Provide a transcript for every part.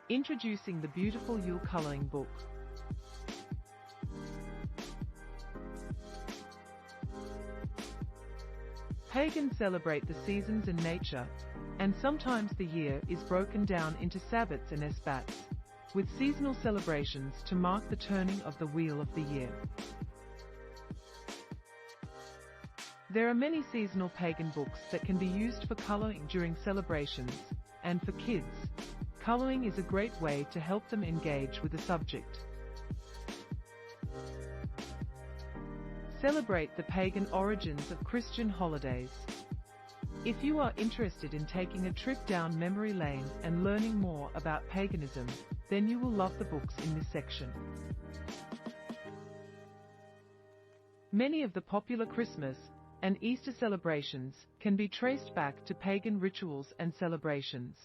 Introducing the beautiful Yule coloring book. Pagans celebrate the seasons and nature, and sometimes the year is broken down into sabbats and esbats, with seasonal celebrations to mark the turning of the wheel of the year. There are many seasonal pagan books that can be used for coloring during celebrations, and for kids, coloring is a great way to help them engage with the subject. Celebrate the pagan origins of Christian holidays. If you are interested in taking a trip down memory lane and learning more about paganism, then you will love the books in this section. Many of the popular Christmas and Easter celebrations can be traced back to pagan rituals and celebrations.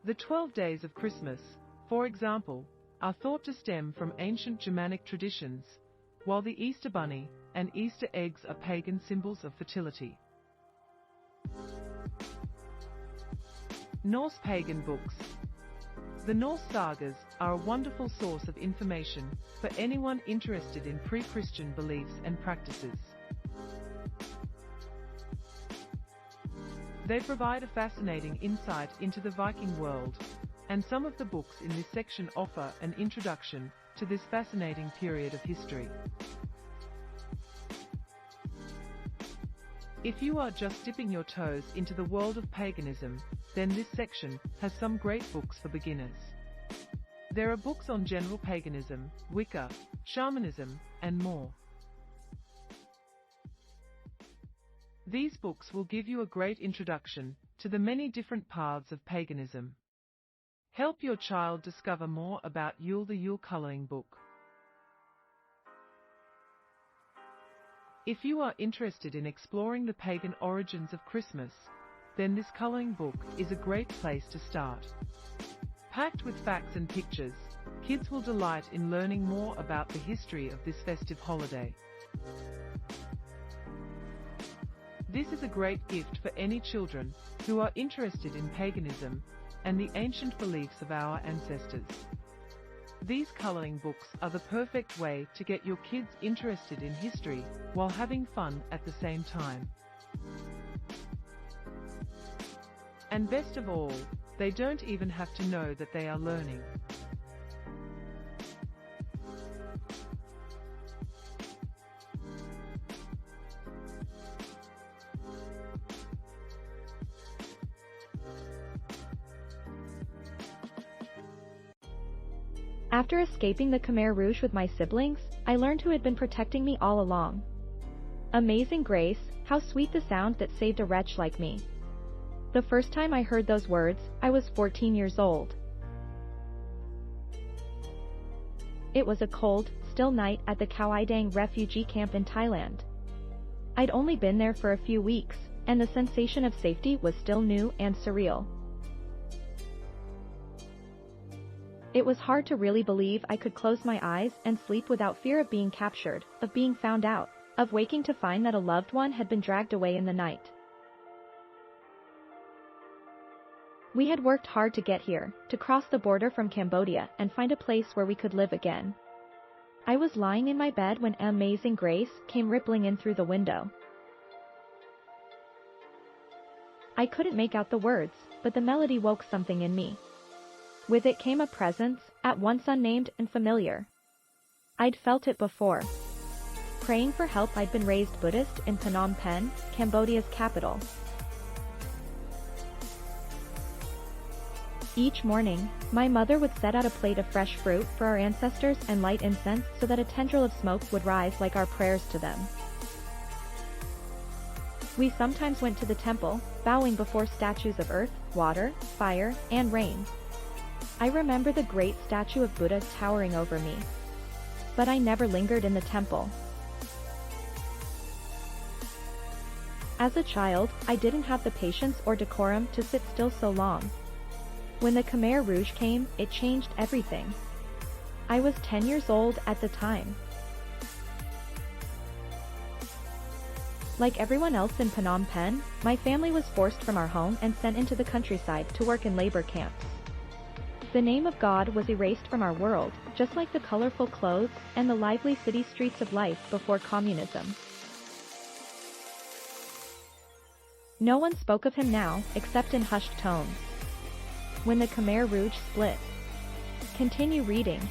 The 12 days of Christmas, for example, are thought to stem from ancient Germanic traditions, while the Easter bunny and Easter eggs are pagan symbols of fertility. Norse pagan books. The Norse sagas are a wonderful source of information for anyone interested in pre-Christian beliefs and practices. They provide a fascinating insight into the Viking world, and some of the books in this section offer an introduction to this fascinating period of history. If you are just dipping your toes into the world of paganism, then this section has some great books for beginners. There are books on general paganism, Wicca, shamanism, and more. These books will give you a great introduction to the many different paths of paganism. Help your child discover more about Yule. The Yule coloring book. If you are interested in exploring the pagan origins of Christmas, then this coloring book is a great place to start. Packed with facts and pictures, kids will delight in learning more about the history of this festive holiday. This is a great gift for any children who are interested in paganism and the ancient beliefs of our ancestors. These coloring books are the perfect way to get your kids interested in history while having fun at the same time. And best of all, they don't even have to know that they are learning. After escaping the Khmer Rouge with my siblings, I learned who had been protecting me all along. Amazing grace, how sweet the sound that saved a wretch like me. The first time I heard those words, I was 14 years old. It was a cold, still night at the Khao I Dang refugee camp in Thailand. I'd only been there for a few weeks, and the sensation of safety was still new and surreal. It was hard to really believe I could close my eyes and sleep without fear of being captured, of being found out, of waking to find that a loved one had been dragged away in the night. We had worked hard to get here, to cross the border from Cambodia and find a place where we could live again. I was lying in my bed when Amazing Grace came rippling in through the window. I couldn't make out the words, but the melody woke something in me. With it came a presence, at once unnamed and familiar. I'd felt it before. Praying for help, I'd been raised Buddhist in Phnom Penh, Cambodia's capital. Each morning, my mother would set out a plate of fresh fruit for our ancestors and light incense so that a tendril of smoke would rise like our prayers to them. We sometimes went to the temple, bowing before statues of earth, water, fire, and rain. I remember the great statue of Buddha towering over me. But I never lingered in the temple. As a child, I didn't have the patience or decorum to sit still so long. When the Khmer Rouge came, it changed everything. I was 10 years old at the time. Like everyone else in Phnom Penh, my family was forced from our home and sent into the countryside to work in labor camps. The name of God was erased from our world, just like the colorful clothes and the lively city streets of life before communism. No one spoke of him now, except in hushed tones. When the Khmer Rouge split. Continue reading.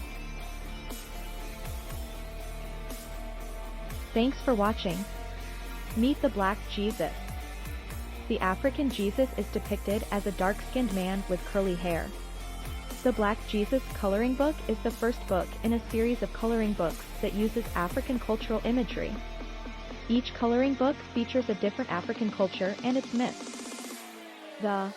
Thanks for watching. Meet the Black Jesus. The African Jesus is depicted as a dark-skinned man with curly hair. The Black Jesus coloring book is the first book in a series of coloring books that uses African cultural imagery. Each coloring book features a different African culture and its myths. The